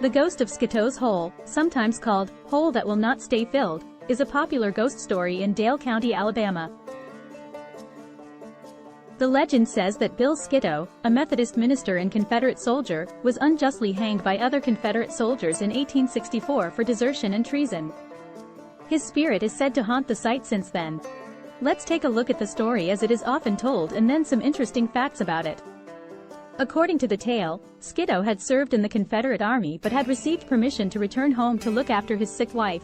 The ghost of Sketoe's hole, sometimes called hole that will not stay filled, is a popular ghost story in Dale County, Alabama. The legend says that Bill Sketoe, a Methodist minister and Confederate soldier, was unjustly hanged by other Confederate soldiers in 1864 for desertion and treason. His spirit is said to haunt the site since then. Let's take a look at the story as it is often told and then some interesting facts about it. According to the tale, Sketoe had served in the Confederate Army but had received permission to return home to look after his sick wife.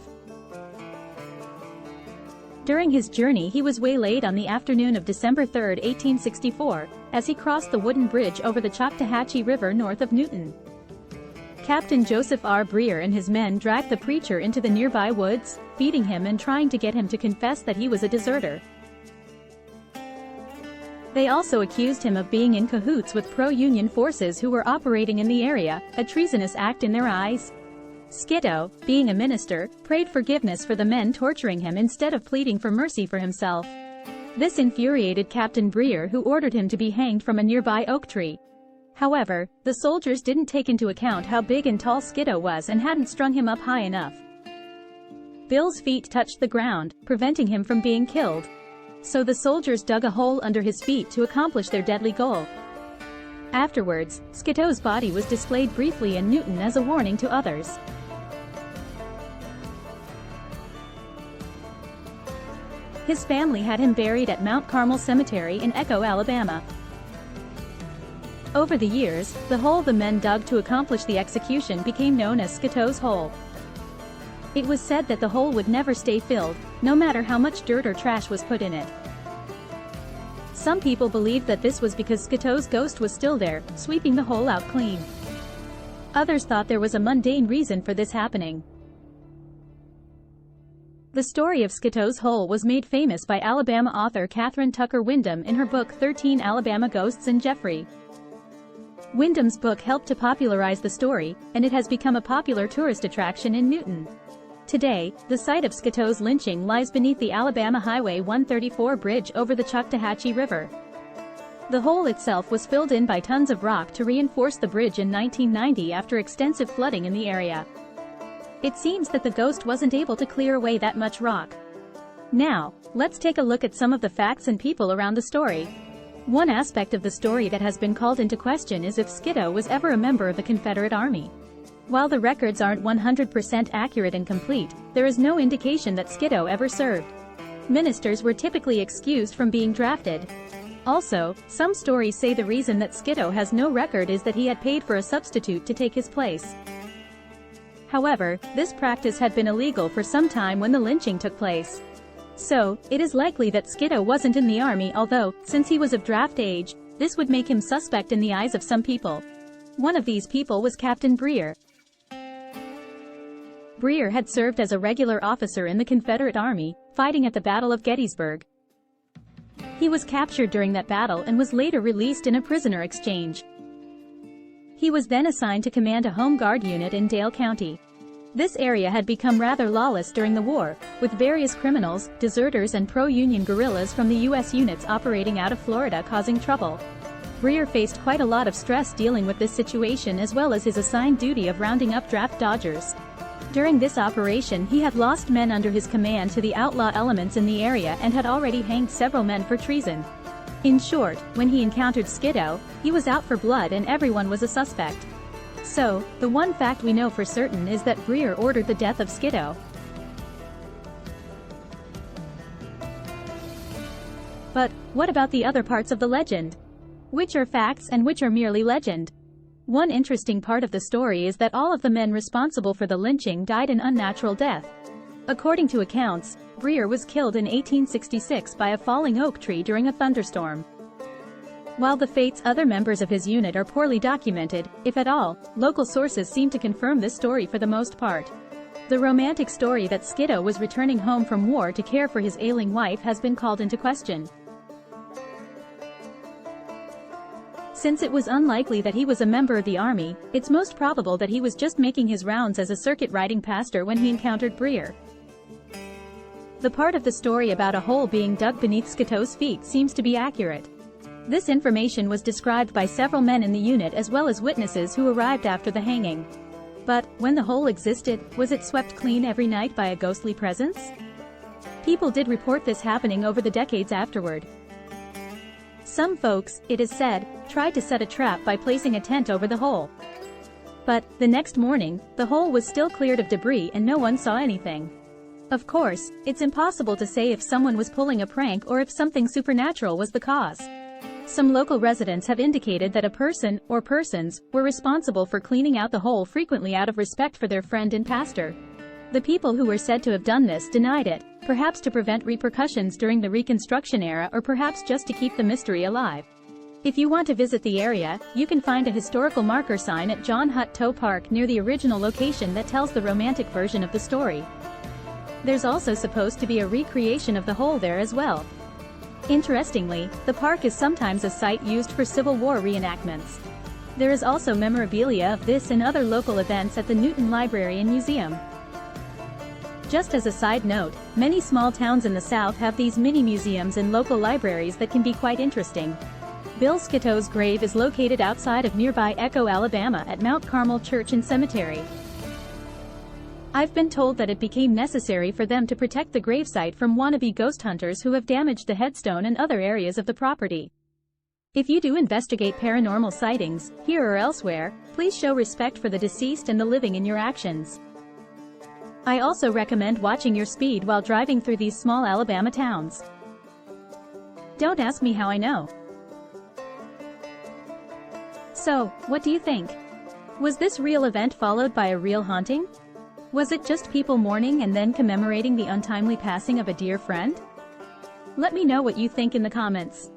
During his journey he was waylaid on the afternoon of December 3, 1864, as he crossed the wooden bridge over the Choctawhatchee River north of Newton. Captain Joseph R. Breer and his men dragged the preacher into the nearby woods, beating him and trying to get him to confess that he was a deserter. They also accused him of being in cahoots with pro-Union forces who were operating in the area, a treasonous act in their eyes. Sketoe, being a minister, prayed forgiveness for the men torturing him instead of pleading for mercy for himself. This infuriated Captain Breer, who ordered him to be hanged from a nearby oak tree. However, the soldiers didn't take into account how big and tall Sketoe was and hadn't strung him up high enough. Bill's feet touched the ground, preventing him from being killed. So the soldiers dug a hole under his feet to accomplish their deadly goal. Afterwards, Sketoe's body was displayed briefly in Newton as a warning to others. His family had him buried at Mount Carmel Cemetery in Echo, Alabama. Over the years, the hole the men dug to accomplish the execution became known as Sketoe's hole. It was said that the hole would never stay filled, no matter how much dirt or trash was put in it. Some people believed that this was because Sketoe's ghost was still there, sweeping the hole out clean. Others thought there was a mundane reason for this happening. The story of Sketoe's hole was made famous by Alabama author Catherine Tucker Windham in her book 13 Alabama Ghosts and Jeffrey. Windham's book helped to popularize the story, and it has become a popular tourist attraction in Newton. Today, the site of Sketoe's lynching lies beneath the Alabama Highway 134 bridge over the Choctawhatchee River. The hole itself was filled in by tons of rock to reinforce the bridge in 1990 after extensive flooding in the area. It seems that the ghost wasn't able to clear away that much rock. Now, let's take a look at some of the facts and people around the story. One aspect of the story that has been called into question is if Sketoe was ever a member of the Confederate Army. While the records aren't 100% accurate and complete, there is no indication that Sketoe ever served. Ministers were typically excused from being drafted. Also, some stories say the reason that Sketoe has no record is that he had paid for a substitute to take his place. However, this practice had been illegal for some time when the lynching took place. So, it is likely that Sketoe wasn't in the army, although, since he was of draft age, this would make him suspect in the eyes of some people. One of these people was Captain Breer. Breer had served as a regular officer in the Confederate Army, fighting at the Battle of Gettysburg. He was captured during that battle and was later released in a prisoner exchange. He was then assigned to command a Home Guard unit in Dale County. This area had become rather lawless during the war, with various criminals, deserters and pro-Union guerrillas from the U.S. units operating out of Florida causing trouble. Breer faced quite a lot of stress dealing with this situation as well as his assigned duty of rounding up draft dodgers. During this operation he had lost men under his command to the outlaw elements in the area and had already hanged several men for treason. In short, when he encountered Sketoe, he was out for blood and everyone was a suspect. So, the one fact we know for certain is that Breer ordered the death of Sketoe. But, what about the other parts of the legend? Which are facts and which are merely legend? One interesting part of the story is that all of the men responsible for the lynching died an unnatural death. According to accounts, Breer was killed in 1866 by a falling oak tree during a thunderstorm. While the fates other members of his unit are poorly documented, if at all, local sources seem to confirm this story for the most part. The romantic story that Sketoe was returning home from war to care for his ailing wife has been called into question. Since it was unlikely that he was a member of the army, it's most probable that he was just making his rounds as a circuit-riding pastor when he encountered Breer. The part of the story about a hole being dug beneath Sketoe's feet seems to be accurate. This information was described by several men in the unit as well as witnesses who arrived after the hanging. But, when the hole existed, was it swept clean every night by a ghostly presence? People did report this happening over the decades afterward. Some folks, it is said, tried to set a trap by placing a tent over the hole. But, the next morning, the hole was still cleared of debris and no one saw anything. Of course, it's impossible to say if someone was pulling a prank or if something supernatural was the cause. Some local residents have indicated that a person, or persons, were responsible for cleaning out the hole frequently out of respect for their friend and pastor. The people who were said to have done this denied it, perhaps to prevent repercussions during the Reconstruction era or perhaps just to keep the mystery alive. If you want to visit the area, you can find a historical marker sign at John Hutt Toe Park near the original location that tells the romantic version of the story. There's also supposed to be a recreation of the hole there as well. Interestingly, the park is sometimes a site used for Civil War reenactments. There is also memorabilia of this and other local events at the Newton Library and Museum. Just as a side note, many small towns in the South have these mini-museums and local libraries that can be quite interesting. Bill Sketoe's grave is located outside of nearby Echo, Alabama at Mount Carmel Church and Cemetery. I've been told that it became necessary for them to protect the gravesite from wannabe ghost hunters who have damaged the headstone and other areas of the property. If you do investigate paranormal sightings, here or elsewhere, please show respect for the deceased and the living in your actions. I also recommend watching your speed while driving through these small Alabama towns. Don't ask me how I know. So, what do you think? Was this real event followed by a real haunting? Was it just people mourning and then commemorating the untimely passing of a dear friend? Let me know what you think in the comments.